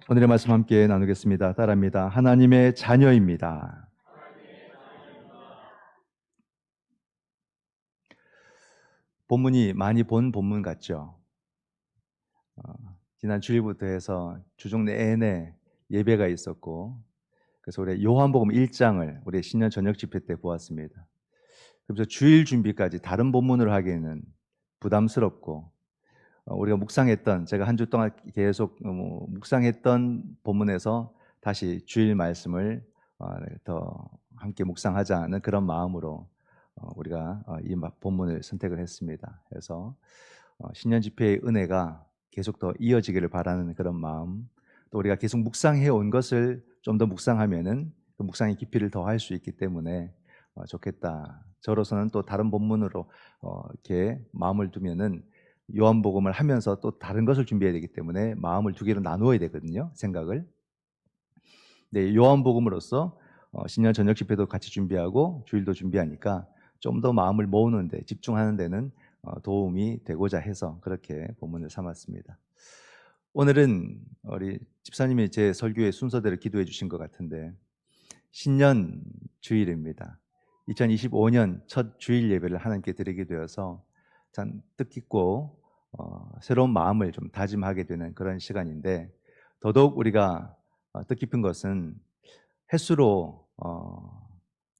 오늘의 말씀 함께 나누겠습니다. 따라합니다. 하나님의 자녀입니다. 본문이 많이 본 본문 같죠? 어, 지난 주일부터 해서 주중 내내 예배가 있었고, 그래서 우리 요한복음 1장을 우리 신년 저녁 집회 때 보았습니다. 그래서 주일 준비까지 다른 본문으로 하기에는 부담스럽고, 우리가 묵상했던, 제가 한 주 동안 계속 묵상했던 본문에서 다시 주일 말씀을 더 함께 묵상하자는 그런 마음으로 우리가 이 본문을 선택을 했습니다. 그래서 신년 집회의 은혜가 계속 더 이어지기를 바라는 그런 마음, 또 우리가 계속 묵상해 온 것을 좀 더 묵상하면은 그 묵상의 깊이를 더 할 수 있기 때문에 좋겠다. 저로서는 또 다른 본문으로 이렇게 마음을 두면은 요한복음을 하면서 또 다른 것을 준비해야 되기 때문에 마음을 두 개로 나누어야 되거든요, 생각을. 네, 요한복음으로서 신년 저녁 집회도 같이 준비하고 주일도 준비하니까 좀 더 마음을 모으는데 집중하는 데는 도움이 되고자 해서 그렇게 본문을 삼았습니다. 오늘은 우리 집사님이 제 설교의 순서대로 기도해 주신 것 같은데 신년 주일입니다. 2025년 첫 주일 예배를 하나님께 드리게 되어서 참 뜻깊고 새로운 마음을 좀 다짐하게 되는 그런 시간인데, 더더욱 우리가 뜻깊은 것은 햇수로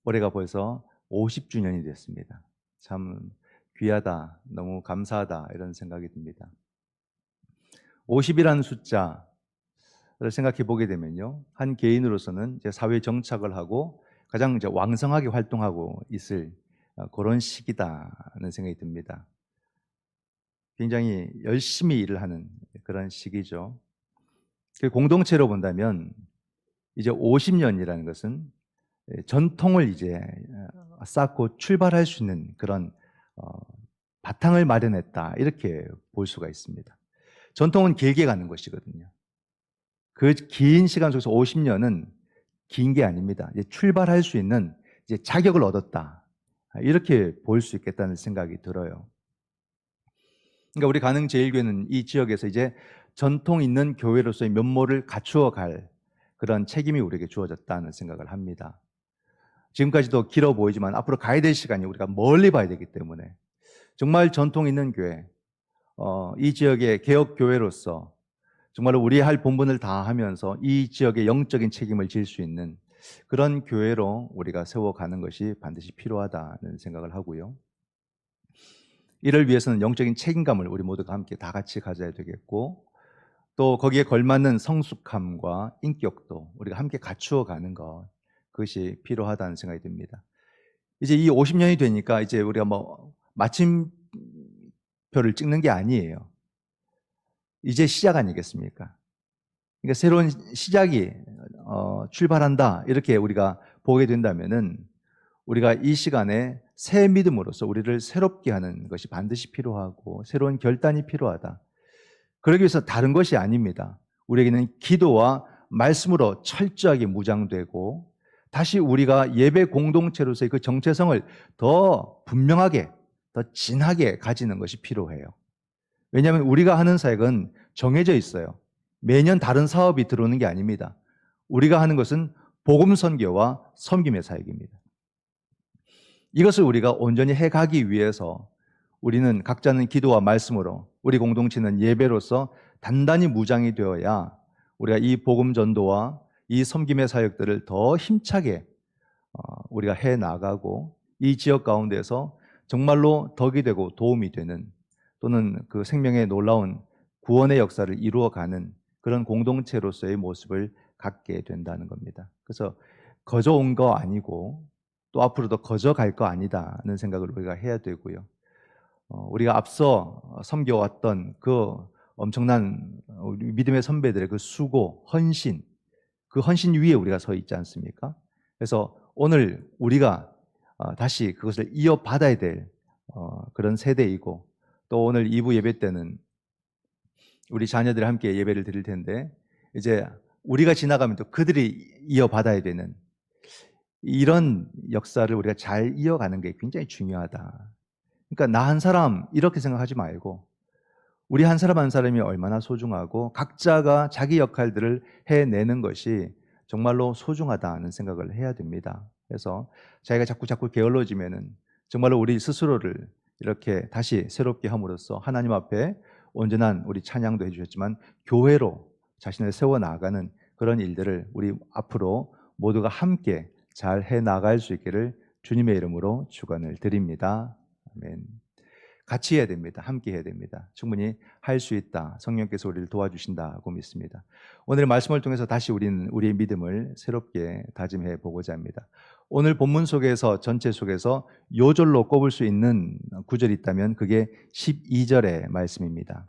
올해가 벌써 50주년이 됐습니다. 참 귀하다, 너무 감사하다 이런 생각이 듭니다. 50이라는 숫자를 생각해 보게 되면요, 한 개인으로서는 이제 사회 정착을 하고 가장 이제 왕성하게 활동하고 있을 그런 시기다는 생각이 듭니다. 굉장히 열심히 일을 하는 그런 시기죠. 그 공동체로 본다면 이제 50년이라는 것은 전통을 이제 쌓고 출발할 수 있는 그런 바탕을 마련했다, 이렇게 볼 수가 있습니다. 전통은 길게 가는 것이거든요. 그 긴 시간 속에서 50년은 긴 게 아닙니다. 이제 출발할 수 있는 이제 자격을 얻었다, 이렇게 볼 수 있겠다는 생각이 들어요. 그러니까 우리 가능제일교회는 이 지역에서 이제 전통 있는 교회로서의 면모를 갖추어 갈 그런 책임이 우리에게 주어졌다는 생각을 합니다. 지금까지도 길어 보이지만 앞으로 가야 될 시간이 우리가 멀리 봐야 되기 때문에 정말 전통 있는 교회, 이 지역의 개혁교회로서 정말로 우리의 할 본분을 다하면서 이 지역의 영적인 책임을 질 수 있는 그런 교회로 우리가 세워가는 것이 반드시 필요하다는 생각을 하고요. 이를 위해서는 영적인 책임감을 우리 모두가 함께 다 같이 가져야 되겠고, 또 거기에 걸맞는 성숙함과 인격도 우리가 함께 갖추어 가는 것, 그것이 필요하다는 생각이 듭니다. 이제 이 50년이 되니까 이제 우리가 뭐 마침표를 찍는 게 아니에요. 이제 시작 아니겠습니까? 그러니까 새로운 시작이 출발한다, 이렇게 우리가 보게 된다면은 우리가 이 시간에 새 믿음으로서 우리를 새롭게 하는 것이 반드시 필요하고 새로운 결단이 필요하다. 그러기 위해서 다른 것이 아닙니다. 우리에게는 기도와 말씀으로 철저하게 무장되고 다시 우리가 예배 공동체로서의 그 정체성을 더 분명하게, 더 진하게 가지는 것이 필요해요. 왜냐하면 우리가 하는 사역은 정해져 있어요. 매년 다른 사업이 들어오는 게 아닙니다. 우리가 하는 것은 복음 선교와 섬김의 사역입니다. 이것을 우리가 온전히 해가기 위해서 우리는 각자는 기도와 말씀으로, 우리 공동체는 예배로서 단단히 무장이 되어야 우리가 이 복음 전도와 이 섬김의 사역들을 더 힘차게 우리가 해 나가고 이 지역 가운데서 정말로 덕이 되고 도움이 되는, 또는 그 생명의 놀라운 구원의 역사를 이루어가는 그런 공동체로서의 모습을 갖게 된다는 겁니다. 그래서 거저 온 거 아니고 또 앞으로도 거저 갈 거 아니다는 생각을 우리가 해야 되고요. 우리가 앞서 섬겨왔던 그 엄청난 우리 믿음의 선배들의 그 수고, 헌신, 그 헌신 위에 우리가 서 있지 않습니까? 그래서 오늘 우리가 다시 그것을 이어받아야 될 그런 세대이고, 또 오늘 2부 예배 때는 우리 자녀들이 함께 예배를 드릴 텐데 이제 우리가 지나가면 또 그들이 이어받아야 되는 이런 역사를 우리가 잘 이어가는 게 굉장히 중요하다. 그러니까 나 한 사람 이렇게 생각하지 말고 우리 한 사람 한 사람이 얼마나 소중하고 각자가 자기 역할들을 해내는 것이 정말로 소중하다는 생각을 해야 됩니다. 그래서 자기가 자꾸 게을러지면은 정말로 우리 스스로를 이렇게 다시 새롭게 함으로써 하나님 앞에 온전한 우리 찬양도 해주셨지만 교회로 자신을 세워나가는 그런 일들을 우리 앞으로 모두가 함께 잘 해나갈 수 있기를 주님의 이름으로 축원을 드립니다. 아멘. 같이 해야 됩니다. 함께 해야 됩니다. 충분히 할 수 있다. 성령께서 우리를 도와주신다고 믿습니다. 오늘의 말씀을 통해서 다시 우리는 우리의 믿음을 새롭게 다짐해 보고자 합니다. 오늘 본문 속에서 전체 속에서 요절로 꼽을 수 있는 구절이 있다면 그게 12절의 말씀입니다.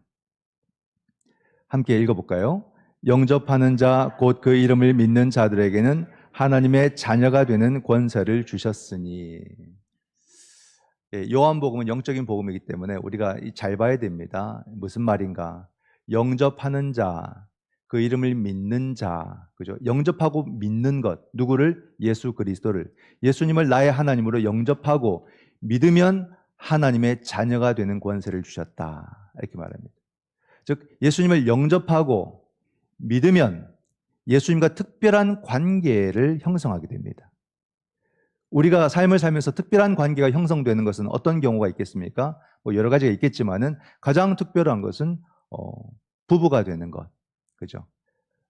함께 읽어볼까요? 영접하는 자 곧 그 이름을 믿는 자들에게는 하나님의 자녀가 되는 권세를 주셨으니. 요한복음은 영적인 복음이기 때문에 우리가 잘 봐야 됩니다. 무슨 말인가? 영접하는 자, 그 이름을 믿는 자, 그죠? 영접하고 믿는 것, 누구를? 예수 그리스도를. 예수님을 나의 하나님으로 영접하고 믿으면 하나님의 자녀가 되는 권세를 주셨다. 이렇게 말합니다. 즉, 예수님을 영접하고 믿으면 예수님과 특별한 관계를 형성하게 됩니다. 우리가 삶을 살면서 특별한 관계가 형성되는 것은 어떤 경우가 있겠습니까? 뭐 여러 가지가 있겠지만은 가장 특별한 것은 부부가 되는 것, 그죠?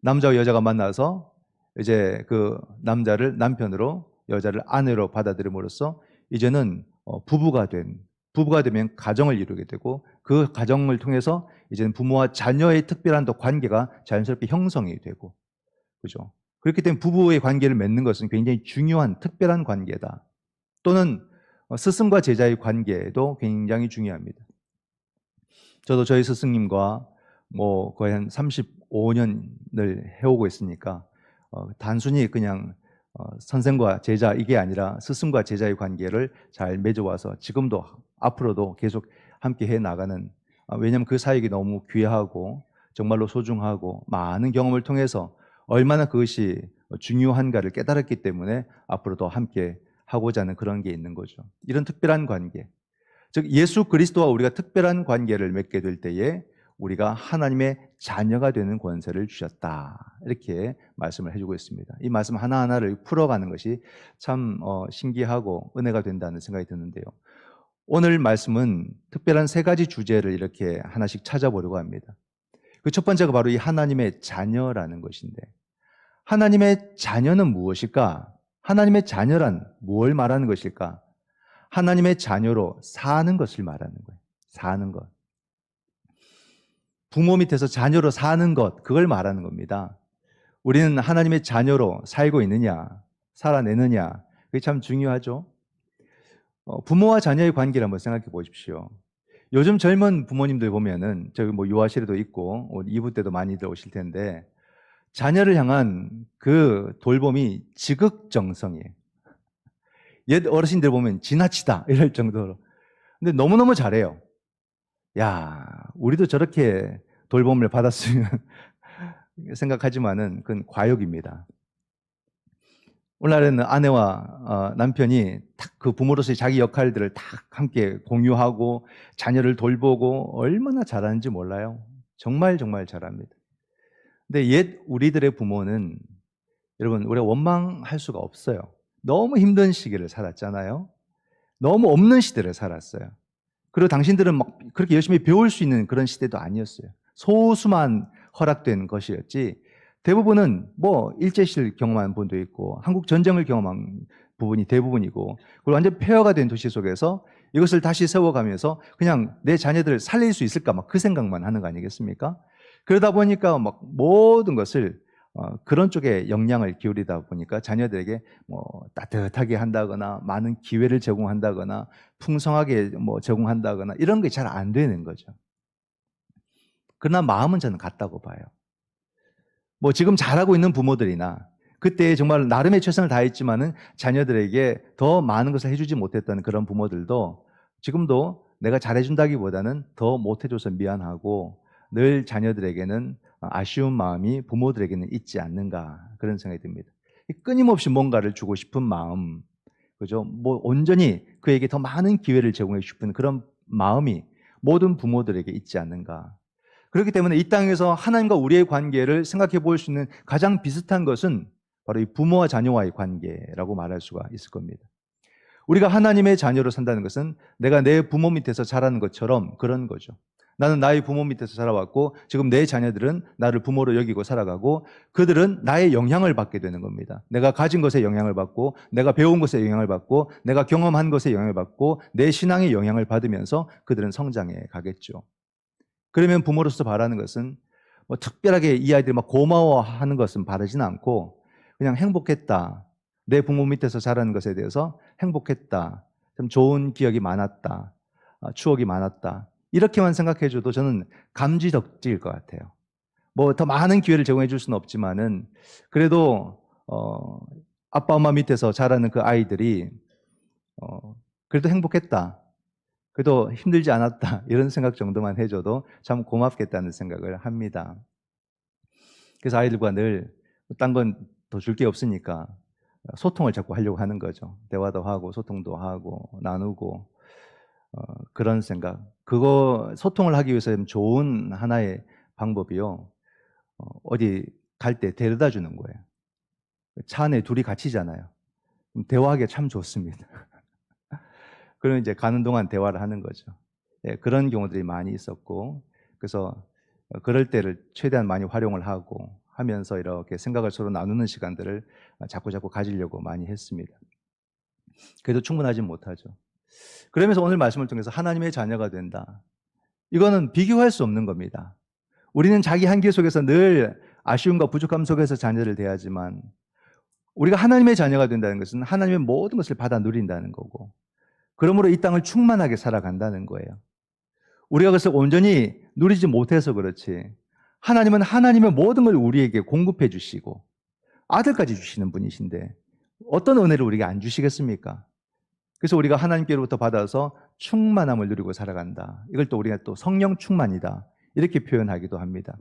남자와 여자가 만나서 이제 그 남자를 남편으로 여자를 아내로 받아들임으로써 이제는 부부가 되면 가정을 이루게 되고 그 가정을 통해서 이제는 부모와 자녀의 특별한 또 관계가 자연스럽게 형성이 되고, 그죠? 그렇기 때문에 부부의 관계를 맺는 것은 굉장히 중요한 특별한 관계다. 또는 스승과 제자의 관계도 굉장히 중요합니다. 저도 저희 스승님과 뭐 거의 한 35년을 해오고 있으니까 단순히 그냥 선생과 제자 이게 아니라 스승과 제자의 관계를 잘 맺어와서 지금도 앞으로도 계속 함께 해 나가는, 왜냐하면 그 사역이 너무 귀하고 정말로 소중하고 많은 경험을 통해서 얼마나 그것이 중요한가를 깨달았기 때문에 앞으로도 함께 하고자 하는 그런 게 있는 거죠. 이런 특별한 관계, 즉 예수 그리스도와 우리가 특별한 관계를 맺게 될 때에 우리가 하나님의 자녀가 되는 권세를 주셨다. 이렇게 말씀을 해주고 있습니다. 이 말씀 하나하나를 풀어가는 것이 참 신기하고 은혜가 된다는 생각이 드는데요. 오늘 말씀은 특별한 세 가지 주제를 이렇게 하나씩 찾아보려고 합니다. 그 첫 번째가 바로 이 하나님의 자녀라는 것인데, 하나님의 자녀는 무엇일까? 하나님의 자녀란 무엇을 말하는 것일까? 하나님의 자녀로 사는 것을 말하는 거예요. 사는 것. 부모 밑에서 자녀로 사는 것, 그걸 말하는 겁니다. 우리는 하나님의 자녀로 살고 있느냐, 살아내느냐, 그게 참 중요하죠. 부모와 자녀의 관계를 한번 생각해 보십시오. 요즘 젊은 부모님들 보면은 저기 뭐 유아실에도 있고 2부 때도 많이들 오실 텐데 자녀를 향한 그 돌봄이 지극정성이에요. 옛 어르신들 보면 지나치다 이럴 정도로. 근데 너무너무 잘해요. 야, 우리도 저렇게 돌봄을 받았으면 생각하지만은 그건 과욕입니다. 오늘날에는 아내와 남편이 딱 그 부모로서의 자기 역할들을 딱 함께 공유하고 자녀를 돌보고 얼마나 잘하는지 몰라요. 정말 잘합니다. 근데 옛 우리들의 부모는 여러분 우리가 원망할 수가 없어요. 너무 힘든 시기를 살았잖아요. 너무 없는 시대를 살았어요. 그리고 당신들은 막 그렇게 열심히 배울 수 있는 그런 시대도 아니었어요. 소수만 허락된 것이었지 대부분은 뭐 일제시를 경험한 분도 있고 한국 전쟁을 경험한 부분이 대부분이고, 그리고 완전 폐허가 된 도시 속에서 이것을 다시 세워가면서 그냥 내 자녀들을 살릴 수 있을까 막 그 생각만 하는 거 아니겠습니까? 그러다 보니까 막 모든 것을 그런 쪽에 영향을 기울이다 보니까 자녀들에게 뭐 따뜻하게 한다거나 많은 기회를 제공한다거나 풍성하게 뭐 제공한다거나 이런 게 잘 안 되는 거죠. 그러나 마음은 저는 같다고 봐요. 뭐 지금 잘하고 있는 부모들이나 그때 정말 나름의 최선을 다했지만은 자녀들에게 더 많은 것을 해주지 못했던 그런 부모들도 지금도 내가 잘해준다기보다는 더 못해줘서 미안하고 늘 자녀들에게는 아쉬운 마음이 부모들에게는 있지 않는가 그런 생각이 듭니다. 끊임없이 뭔가를 주고 싶은 마음, 그죠? 뭐 온전히 그에게 더 많은 기회를 제공해 싶은 그런 마음이 모든 부모들에게 있지 않는가. 그렇기 때문에 이 땅에서 하나님과 우리의 관계를 생각해 볼 수 있는 가장 비슷한 것은 바로 이 부모와 자녀와의 관계라고 말할 수가 있을 겁니다. 우리가 하나님의 자녀로 산다는 것은 내가 내 부모 밑에서 자라는 것처럼 그런 거죠. 나는 나의 부모 밑에서 자라왔고 지금 내 자녀들은 나를 부모로 여기고 살아가고 그들은 나의 영향을 받게 되는 겁니다. 내가 가진 것에 영향을 받고 내가 배운 것에 영향을 받고 내가 경험한 것에 영향을 받고 내 신앙의 영향을 받으면서 그들은 성장해 가겠죠. 그러면 부모로서 바라는 것은 뭐 특별하게 이 아이들이 막 고마워하는 것은 바라지는 않고 그냥 행복했다. 내 부모 밑에서 자라는 것에 대해서 행복했다. 좀 좋은 기억이 많았다. 추억이 많았다. 이렇게만 생각해줘도 저는 감지덕지일 것 같아요. 뭐 더 많은 기회를 제공해 줄 수는 없지만은 그래도 아빠 엄마 밑에서 자라는 그 아이들이 그래도 행복했다. 그래도 힘들지 않았다. 이런 생각 정도만 해줘도 참 고맙겠다는 생각을 합니다. 그래서 아이들과 늘 딴 건 더 줄 게 없으니까 소통을 자꾸 하려고 하는 거죠. 대화도 하고 소통도 하고 나누고 그런 생각. 그거 소통을 하기 위해서 좋은 하나의 방법이요. 어디 갈 때 데려다 주는 거예요. 차 안에 둘이 갇히잖아요. 대화하기가 참 좋습니다. 그럼 이제 가는 동안 대화를 하는 거죠. 예, 그런 경우들이 많이 있었고, 그래서 그럴 때를 최대한 많이 활용을 하고 하면서 이렇게 생각을 서로 나누는 시간들을 자꾸 가지려고 많이 했습니다. 그래도 충분하진 못하죠. 그러면서 오늘 말씀을 통해서 하나님의 자녀가 된다. 이거는 비교할 수 없는 겁니다. 우리는 자기 한계 속에서 늘 아쉬움과 부족함 속에서 자녀를 대하지만 우리가 하나님의 자녀가 된다는 것은 하나님의 모든 것을 받아 누린다는 거고 그러므로 이 땅을 충만하게 살아간다는 거예요. 우리가 그것을 온전히 누리지 못해서 그렇지 하나님은 하나님의 모든 걸 우리에게 공급해 주시고 아들까지 주시는 분이신데 어떤 은혜를 우리에게 안 주시겠습니까? 그래서 우리가 하나님께로부터 받아서 충만함을 누리고 살아간다. 이걸 또 우리가 또 성령 충만이다. 이렇게 표현하기도 합니다.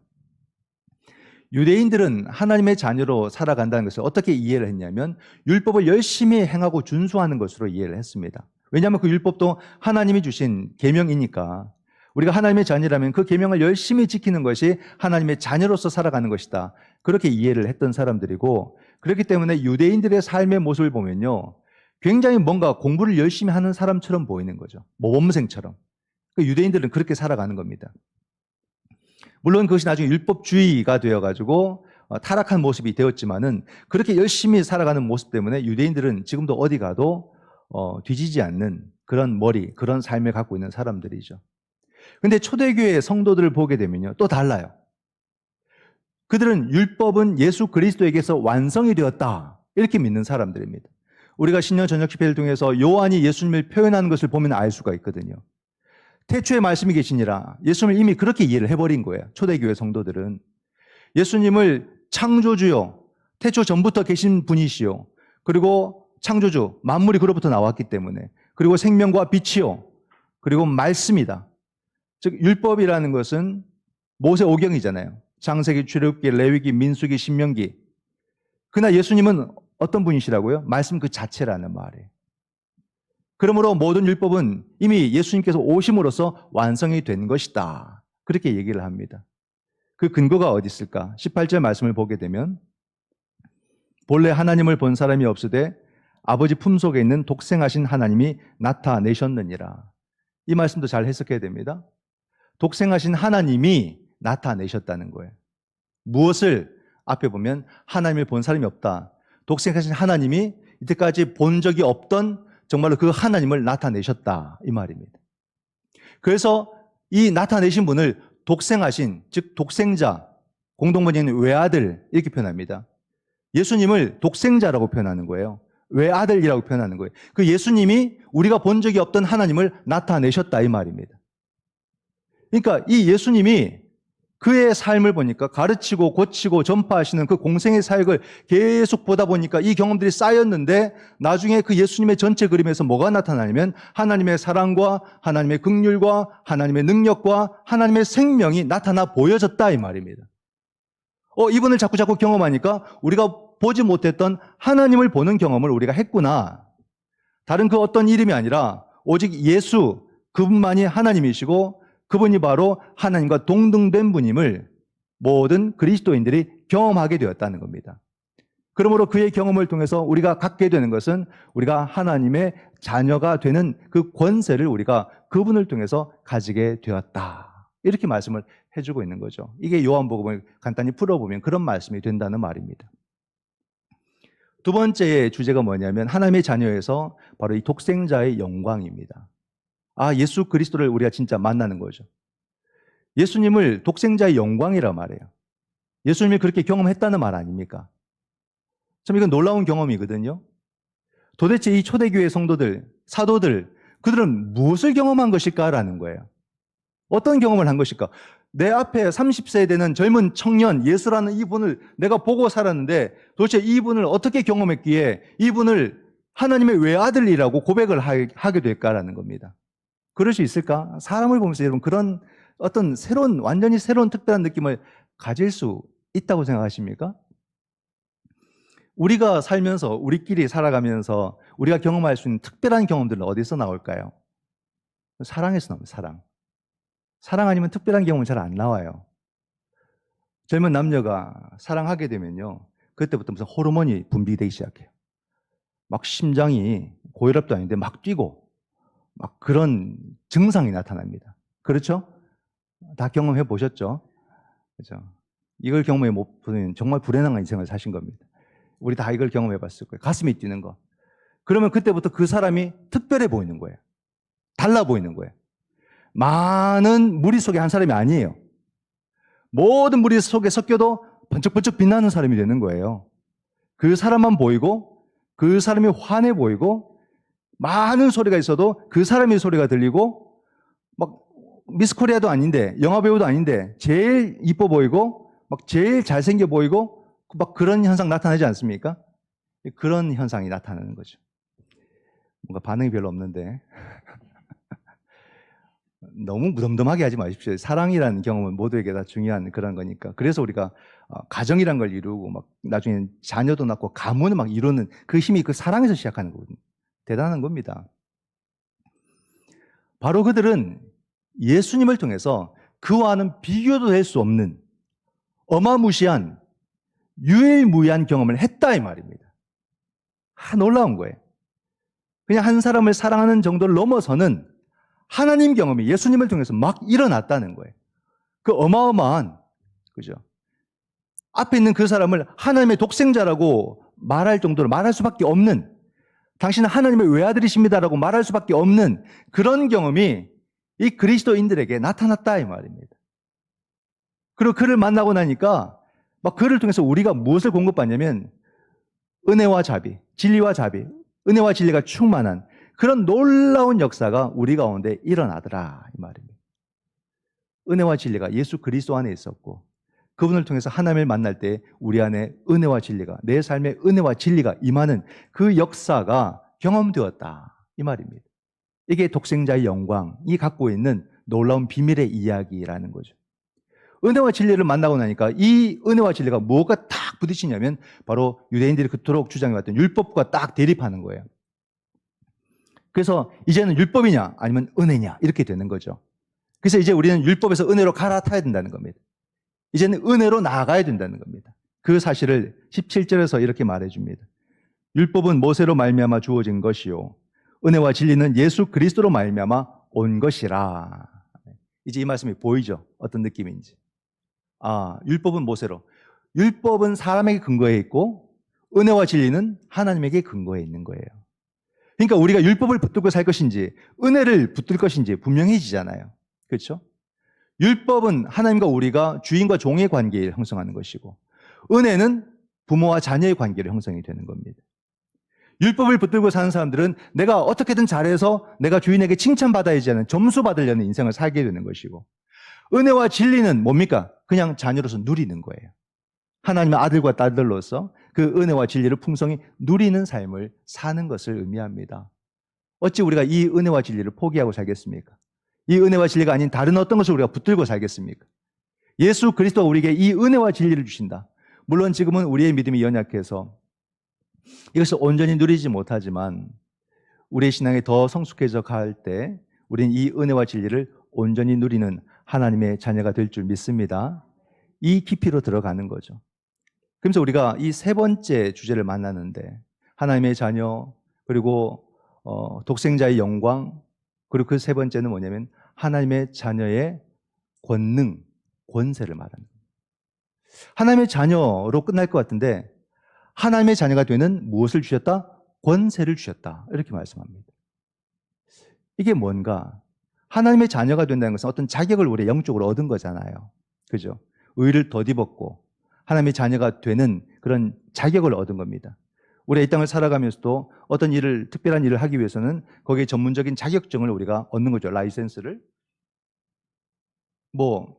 유대인들은 하나님의 자녀로 살아간다는 것을 어떻게 이해를 했냐면 율법을 열심히 행하고 준수하는 것으로 이해를 했습니다. 왜냐하면 그 율법도 하나님이 주신 계명이니까 우리가 하나님의 자녀라면 그 계명을 열심히 지키는 것이 하나님의 자녀로서 살아가는 것이다. 그렇게 이해를 했던 사람들이고 그렇기 때문에 유대인들의 삶의 모습을 보면요. 굉장히 뭔가 공부를 열심히 하는 사람처럼 보이는 거죠. 모범생처럼. 유대인들은 그렇게 살아가는 겁니다. 물론 그것이 나중에 율법주의가 되어가지고 타락한 모습이 되었지만은 그렇게 열심히 살아가는 모습 때문에 유대인들은 지금도 어디 가도 뒤지지 않는 그런 머리, 그런 삶을 갖고 있는 사람들이죠. 근데 초대교회의 성도들을 보게 되면요. 또 달라요. 그들은 율법은 예수 그리스도에게서 완성이 되었다. 이렇게 믿는 사람들입니다. 우리가 신년 저녁 집회를 통해서 요한이 예수님을 표현하는 것을 보면 알 수가 있거든요. 태초에 말씀이 계시니라. 예수님을 이미 그렇게 이해를 해버린 거예요. 초대교회 성도들은. 예수님을 창조주요. 태초 전부터 계신 분이시요. 그리고 창조주. 만물이 그로부터 나왔기 때문에. 그리고 생명과 빛이요. 그리고 말씀이다. 즉 율법이라는 것은 모세오경이잖아요. 창세기, 출애굽기, 레위기, 민수기, 신명기. 그러나 예수님은 어떤 분이시라고요? 말씀 그 자체라는 말이에요. 그러므로 모든 율법은 이미 예수님께서 오심으로써 완성이 된 것이다. 그렇게 얘기를 합니다. 그 근거가 어디 있을까? 18절 말씀을 보게 되면 본래 하나님을 본 사람이 없으되 아버지 품속에 있는 독생하신 하나님이 나타내셨느니라. 이 말씀도 잘 해석해야 됩니다. 독생하신 하나님이 나타내셨다는 거예요. 무엇을? 앞에 보면 하나님을 본 사람이 없다. 독생하신 하나님이 이때까지 본 적이 없던 정말로 그 하나님을 나타내셨다. 이 말입니다. 그래서 이 나타내신 분을 독생하신, 즉 독생자, 공동번역은 외아들 이렇게 표현합니다. 예수님을 독생자라고 표현하는 거예요. 외아들이라고 표현하는 거예요. 그 예수님이 우리가 본 적이 없던 하나님을 나타내셨다 이 말입니다. 그러니까 이 예수님이 그의 삶을 보니까 가르치고 고치고 전파하시는 그 공생의 사역을 계속 보다 보니까 이 경험들이 쌓였는데 나중에 그 예수님의 전체 그림에서 뭐가 나타나냐면 하나님의 사랑과 하나님의 긍휼과 하나님의 능력과 하나님의 생명이 나타나 보여졌다 이 말입니다. 이분을 자꾸 경험하니까 우리가 보지 못했던 하나님을 보는 경험을 우리가 했구나. 다른 그 어떤 이름이 아니라 오직 예수 그분만이 하나님이시고 그분이 바로 하나님과 동등된 분임을 모든 그리스도인들이 경험하게 되었다는 겁니다. 그러므로 그의 경험을 통해서 우리가 갖게 되는 것은 우리가 하나님의 자녀가 되는 그 권세를 우리가 그분을 통해서 가지게 되었다. 이렇게 말씀을 해주고 있는 거죠. 이게 요한복음을 간단히 풀어보면 그런 말씀이 된다는 말입니다. 두 번째 주제가 뭐냐면 하나님의 자녀에서 바로 이 독생자의 영광입니다. 예수 그리스도를 우리가 진짜 만나는 거죠. 예수님을 독생자의 영광이라 말해요. 예수님이 그렇게 경험했다는 말 아닙니까? 참 이건 놀라운 경험이거든요. 도대체 이 초대교회 성도들, 사도들, 그들은 무엇을 경험한 것일까라는 거예요. 어떤 경험을 한 것일까? 내 앞에 30세 되는 젊은 청년 예수라는 이분을 내가 보고 살았는데 도대체 이분을 어떻게 경험했기에 이분을 하나님의 외아들이라고 고백을 하게 될까라는 겁니다. 그럴 수 있을까? 사람을 보면서 여러분 그런 어떤 완전히 새로운 특별한 느낌을 가질 수 있다고 생각하십니까? 우리가 살면서, 우리끼리 살아가면서 우리가 경험할 수 있는 특별한 경험들은 어디서 나올까요? 사랑에서 나옵니다, 사랑. 사랑 아니면 특별한 경험은 잘 안 나와요. 젊은 남녀가 사랑하게 되면요, 그때부터 무슨 호르몬이 분비되기 시작해요. 막 심장이 고혈압도 아닌데 막 뛰고, 막 그런 증상이 나타납니다. 그렇죠? 다 경험해 보셨죠? 그렇죠? 이걸 경험해 못 보면 정말 불행한 인생을 사신 겁니다. 우리 다 이걸 경험해 봤을 거예요. 가슴이 뛰는 거. 그러면 그때부터 그 사람이 특별해 보이는 거예요. 달라 보이는 거예요. 많은 무리 속에 한 사람이 아니에요. 모든 무리 속에 섞여도 번쩍번쩍 빛나는 사람이 되는 거예요. 그 사람만 보이고 그 사람이 환해 보이고 많은 소리가 있어도 그 사람의 소리가 들리고 막 미스코리아도 아닌데 영화배우도 아닌데 제일 이뻐 보이고 막 제일 잘생겨 보이고 막 그런 현상 나타나지 않습니까? 그런 현상이 나타나는 거죠. 뭔가 반응이 별로 없는데 너무 무덤덤하게 하지 마십시오. 사랑이라는 경험은 모두에게 다 중요한 그런 거니까. 그래서 우리가 가정이란 걸 이루고 막 나중에 자녀도 낳고 가문을 막 이루는 그 힘이 그 사랑에서 시작하는 거거든요. 대단한 겁니다. 바로 그들은 예수님을 통해서 그와는 비교도 할 수 없는 어마무시한 유일무이한 경험을 했다 이 말입니다. 놀라운 거예요. 그냥 한 사람을 사랑하는 정도를 넘어서는 하나님 경험이 예수님을 통해서 막 일어났다는 거예요. 그 어마어마한, 그죠? 앞에 있는 그 사람을 하나님의 독생자라고 말할 정도로 말할 수밖에 없는, 당신은 하나님의 외아들이십니다라고 말할 수밖에 없는 그런 경험이 이 그리스도인들에게 나타났다 이 말입니다. 그리고 그를 만나고 나니까 막 그를 통해서 우리가 무엇을 공급받냐면 은혜와 자비, 진리와 자비, 은혜와 진리가 충만한 그런 놀라운 역사가 우리 가운데 일어나더라 이 말입니다. 은혜와 진리가 예수 그리스도 안에 있었고 그분을 통해서 하나님을 만날 때 우리 안에 은혜와 진리가, 내 삶에 은혜와 진리가 임하는 그 역사가 경험되었다 이 말입니다. 이게 독생자의 영광이 갖고 있는 놀라운 비밀의 이야기라는 거죠. 은혜와 진리를 만나고 나니까 이 은혜와 진리가 뭐가 딱 부딪히냐면 바로 유대인들이 그토록 주장해왔던 율법과 딱 대립하는 거예요. 그래서 이제는 율법이냐 아니면 은혜냐 이렇게 되는 거죠. 그래서 이제 우리는 율법에서 은혜로 갈아타야 된다는 겁니다. 이제는 은혜로 나아가야 된다는 겁니다. 그 사실을 17절에서 이렇게 말해줍니다. 율법은 모세로 말미암아 주어진 것이요 은혜와 진리는 예수 그리스도로 말미암아 온 것이라. 이제 이 말씀이 보이죠? 어떤 느낌인지. 율법은 모세로. 율법은 사람에게 근거해 있고 은혜와 진리는 하나님에게 근거해 있는 거예요. 그러니까 우리가 율법을 붙들고 살 것인지 은혜를 붙들 것인지 분명해지잖아요. 그렇죠? 율법은 하나님과 우리가 주인과 종의 관계를 형성하는 것이고 은혜는 부모와 자녀의 관계를 형성이 되는 겁니다. 율법을 붙들고 사는 사람들은 내가 어떻게든 잘해서 내가 주인에게 칭찬받아야지 하는 점수 받으려는 인생을 살게 되는 것이고 은혜와 진리는 뭡니까? 그냥 자녀로서 누리는 거예요. 하나님의 아들과 딸들로서 그 은혜와 진리를 풍성히 누리는 삶을 사는 것을 의미합니다. 어찌 우리가 이 은혜와 진리를 포기하고 살겠습니까? 이 은혜와 진리가 아닌 다른 어떤 것을 우리가 붙들고 살겠습니까? 예수 그리스도가 우리에게 이 은혜와 진리를 주신다. 물론 지금은 우리의 믿음이 연약해서 이것을 온전히 누리지 못하지만 우리의 신앙이 더 성숙해져 갈 때 우리는 이 은혜와 진리를 온전히 누리는 하나님의 자녀가 될 줄 믿습니다. 이 깊이로 들어가는 거죠. 그래서 우리가 이 세 번째 주제를 만나는데 하나님의 자녀, 그리고 독생자의 영광, 그리고 그 세 번째는 뭐냐면 하나님의 자녀의 권능, 권세를 말하는 거예요. 하나님의 자녀로 끝날 것 같은데 하나님의 자녀가 되는 무엇을 주셨다? 권세를 주셨다. 이렇게 말씀합니다. 이게 뭔가? 하나님의 자녀가 된다는 것은 어떤 자격을 우리 영적으로 얻은 거잖아요. 그죠? 의를 덧입었고 하나님의 자녀가 되는 그런 자격을 얻은 겁니다. 우리가 이 땅을 살아가면서도 어떤 일을, 특별한 일을 하기 위해서는 거기에 전문적인 자격증을 우리가 얻는 거죠. 라이센스를. 뭐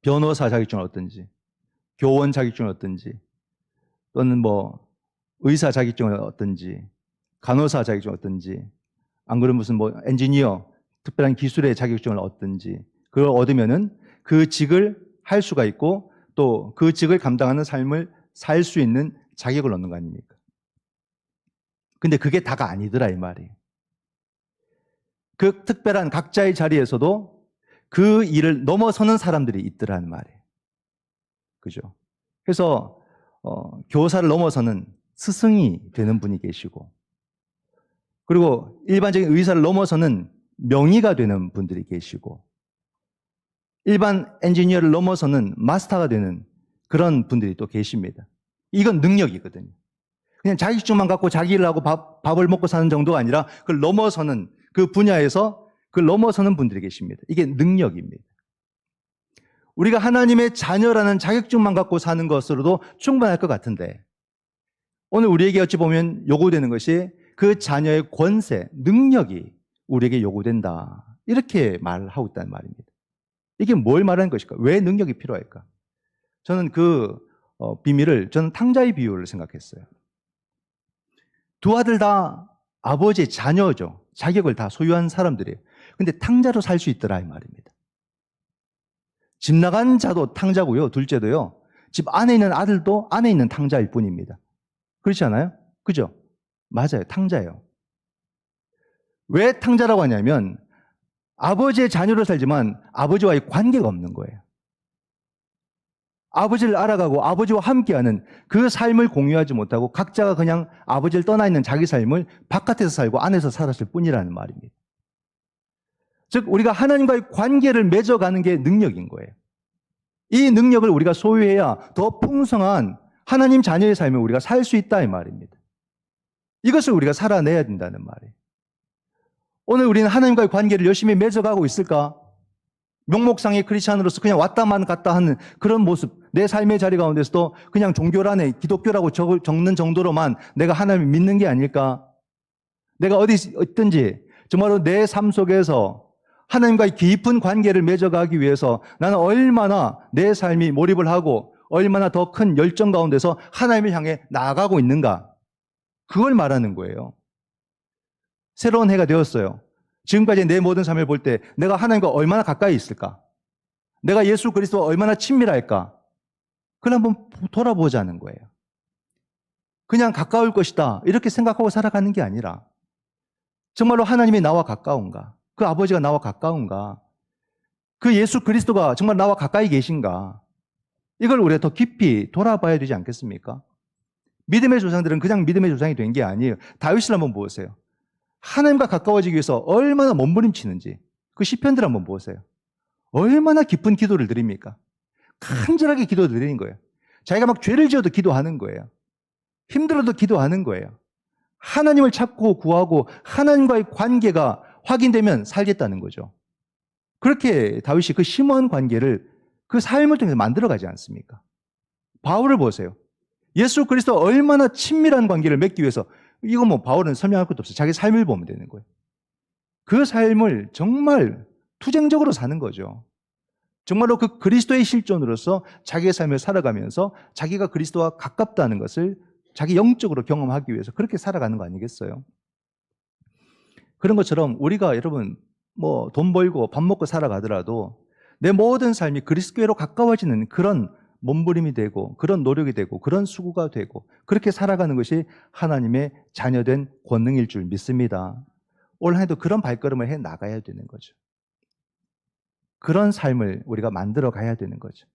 변호사 자격증을 얻든지 교원 자격증을 얻든지 또는 뭐 의사 자격증을 얻든지 간호사 자격증을 얻든지 안 그러면 무슨 뭐 엔지니어 특별한 기술의 자격증을 얻든지 그걸 얻으면은 그 직을 할 수가 있고 또 그 직을 감당하는 삶을 살 수 있는 자격을 얻는 거 아닙니까? 근데 그게 다가 아니더라 이 말이에요. 그 특별한 각자의 자리에서도 그 일을 넘어서는 사람들이 있더라는 말이에요. 그죠? 그래서 교사를 넘어서는 스승이 되는 분이 계시고 그리고 일반적인 의사를 넘어서는 명의가 되는 분들이 계시고 일반 엔지니어를 넘어서는 마스터가 되는 그런 분들이 또 계십니다. 이건 능력이거든요. 그냥 자격증만 갖고 자기 일을 하고 밥을 먹고 사는 정도가 아니라 그걸 넘어서는 그 분야에서 그걸 넘어서는 분들이 계십니다. 이게 능력입니다. 우리가 하나님의 자녀라는 자격증만 갖고 사는 것으로도 충분할 것 같은데 오늘 우리에게 어찌 보면 요구되는 것이 그 자녀의 권세, 능력이 우리에게 요구된다. 이렇게 말하고 있다는 말입니다. 이게 뭘 말하는 것일까? 왜 능력이 필요할까? 저는 그 비밀을 저는 탕자의 비유를 생각했어요. 두 아들 다 아버지의 자녀죠. 자격을 다 소유한 사람들이에요. 근데 탕자로 살 수 있더라 이 말입니다. 집 나간 자도 탕자고요. 둘째도요. 집 안에 있는 아들도 안에 있는 탕자일 뿐입니다. 그렇지 않아요? 그죠? 맞아요. 탕자예요. 왜 탕자라고 하냐면 아버지의 자녀로 살지만 아버지와의 관계가 없는 거예요. 아버지를 알아가고 아버지와 함께하는 그 삶을 공유하지 못하고 각자가 그냥 아버지를 떠나 있는 자기 삶을 바깥에서 살고 안에서 살았을 뿐이라는 말입니다. 즉 우리가 하나님과의 관계를 맺어가는 게 능력인 거예요. 이 능력을 우리가 소유해야 더 풍성한 하나님 자녀의 삶을 우리가 살 수 있다 이 말입니다. 이것을 우리가 살아내야 된다는 말이에요. 오늘 우리는 하나님과의 관계를 열심히 맺어가고 있을까? 명목상의 크리스찬으로서 그냥 왔다만 갔다 하는 그런 모습, 내 삶의 자리 가운데서도 그냥 종교란에 기독교라고 적는 정도로만 내가 하나님을 믿는 게 아닐까? 내가 어디 있든지 정말로 내 삶 속에서 하나님과의 깊은 관계를 맺어가기 위해서 나는 얼마나 내 삶이 몰입을 하고 얼마나 더 큰 열정 가운데서 하나님을 향해 나아가고 있는가? 그걸 말하는 거예요. 새로운 해가 되었어요. 지금까지 내 모든 삶을 볼 때 내가 하나님과 얼마나 가까이 있을까? 내가 예수 그리스도와 얼마나 친밀할까? 그걸 한번 돌아보자는 거예요. 그냥 가까울 것이다 이렇게 생각하고 살아가는 게 아니라 정말로 하나님이 나와 가까운가? 그 아버지가 나와 가까운가? 그 예수 그리스도가 정말 나와 가까이 계신가? 이걸 우리가 더 깊이 돌아봐야 되지 않겠습니까? 믿음의 조상들은 그냥 믿음의 조상이 된 게 아니에요. 다윗을 한번 보세요. 하나님과 가까워지기 위해서 얼마나 몸부림치는지 그 시편들 한번 보세요. 얼마나 깊은 기도를 드립니까? 간절하게 기도 드리는 거예요. 자기가 막 죄를 지어도 기도하는 거예요. 힘들어도 기도하는 거예요. 하나님을 찾고 구하고 하나님과의 관계가 확인되면 살겠다는 거죠. 그렇게 다윗이 그 심오한 관계를 그 삶을 통해서 만들어가지 않습니까? 바울을 보세요. 예수 그리스도 얼마나 친밀한 관계를 맺기 위해서 이거 뭐 바울은 설명할 것도 없어요. 자기 삶을 보면 되는 거예요. 그 삶을 정말 투쟁적으로 사는 거죠. 정말로 그 그리스도의 실존으로서 자기의 삶을 살아가면서 자기가 그리스도와 가깝다는 것을 자기 영적으로 경험하기 위해서 그렇게 살아가는 거 아니겠어요? 그런 것처럼 우리가 여러분 뭐 돈 벌고 밥 먹고 살아가더라도 내 모든 삶이 그리스도로 가까워지는 그런 몸부림이 되고 그런 노력이 되고 그런 수고가 되고 그렇게 살아가는 것이 하나님의 자녀된 권능일 줄 믿습니다. 올 한해도 그런 발걸음을 해 나가야 되는 거죠. 그런 삶을 우리가 만들어 가야 되는 거죠.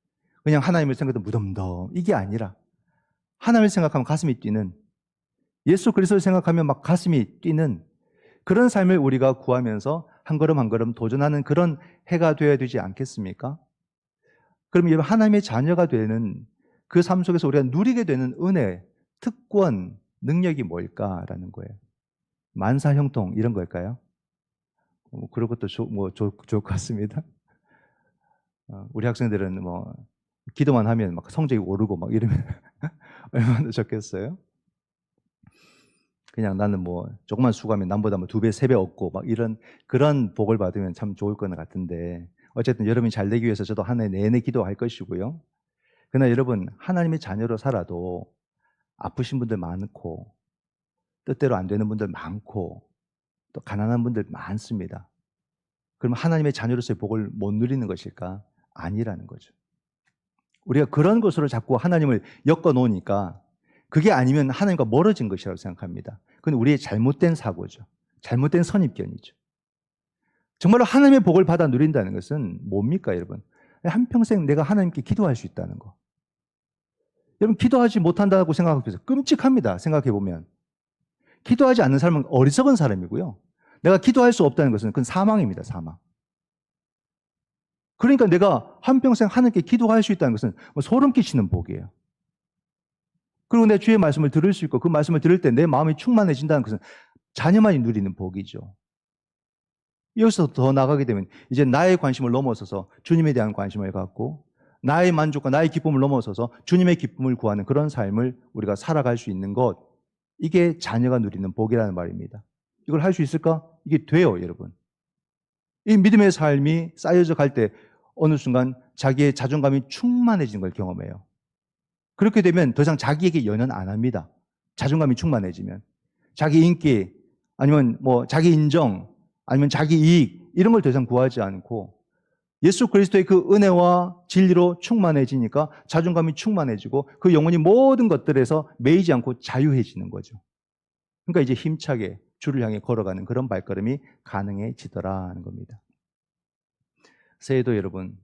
그냥 하나님을 생각해도 무덤덤 이게 아니라 하나님을 생각하면 가슴이 뛰는, 예수 그리스도를 생각하면 막 가슴이 뛰는 그런 삶을 우리가 구하면서 한 걸음 한 걸음 도전하는 그런 해가 되어야 되지 않겠습니까? 그럼 여러분, 하나님의 자녀가 되는 그 삶 속에서 우리가 누리게 되는 은혜, 특권, 능력이 뭘까라는 거예요. 만사 형통 이런 걸까요? 그런 것도 좋을 것 같습니다. 우리 학생들은 뭐 기도만 하면 막 성적이 오르고 막 이러면 얼마나 좋겠어요? 그냥 나는 뭐 조금만 수고하면 남보다 뭐 2배, 3배 얻고 막 이런 그런 복을 받으면 참 좋을 것 같은데, 어쨌든 여러분이 잘 되기 위해서 저도 한 해 내내 기도할 것이고요. 그러나 여러분, 하나님의 자녀로 살아도 아프신 분들 많고 뜻대로 안 되는 분들 많고 또 가난한 분들 많습니다. 그럼 하나님의 자녀로서의 복을 못 누리는 것일까? 아니라는 거죠. 우리가 그런 것으로 자꾸 하나님을 엮어 놓으니까 그게 아니면 하나님과 멀어진 것이라고 생각합니다. 그건 우리의 잘못된 사고죠. 잘못된 선입견이죠. 정말로 하나님의 복을 받아 누린다는 것은 뭡니까, 여러분? 한평생 내가 하나님께 기도할 수 있다는 거. 여러분, 기도하지 못한다고 생각하면서 끔찍합니다. 생각해 보면. 기도하지 않는 사람은 어리석은 사람이고요. 내가 기도할 수 없다는 것은 그건 사망입니다, 사망. 그러니까 내가 한평생 하나님께 기도할 수 있다는 것은 뭐 소름 끼치는 복이에요. 그리고 내 주의 말씀을 들을 수 있고 그 말씀을 들을 때 내 마음이 충만해진다는 것은 자녀만이 누리는 복이죠. 여기서 더 나가게 되면 이제 나의 관심을 넘어서서 주님에 대한 관심을 갖고 나의 만족과 나의 기쁨을 넘어서서 주님의 기쁨을 구하는 그런 삶을 우리가 살아갈 수 있는 것, 이게 자녀가 누리는 복이라는 말입니다. 이걸 할 수 있을까? 이게 돼요, 여러분. 이 믿음의 삶이 쌓여져 갈 때 어느 순간 자기의 자존감이 충만해지는 걸 경험해요. 그렇게 되면 더 이상 자기에게 연연 안 합니다. 자존감이 충만해지면. 자기 인기, 아니면 뭐 자기 인정, 아니면 자기 이익, 이런 걸 더 이상 구하지 않고 예수 그리스도의 그 은혜와 진리로 충만해지니까 자존감이 충만해지고 그 영혼이 모든 것들에서 매이지 않고 자유해지는 거죠. 그러니까 이제 힘차게 주를 향해 걸어가는 그런 발걸음이 가능해지더라는 겁니다. 새해도 여러분,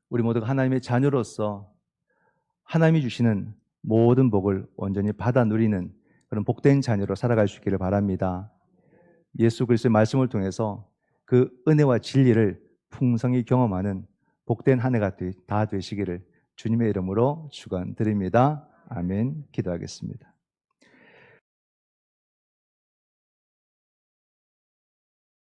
우리 모두가 하나님의 자녀로서 하나님이 주시는 모든 복을 온전히 받아 누리는 그런 복된 자녀로 살아갈 수 있기를 바랍니다. 예수 그리스도의 말씀을 통해서 그 은혜와 진리를 풍성히 경험하는 복된 한 해가 다 되시기를 주님의 이름으로 축원드립니다. 아멘. 기도하겠습니다.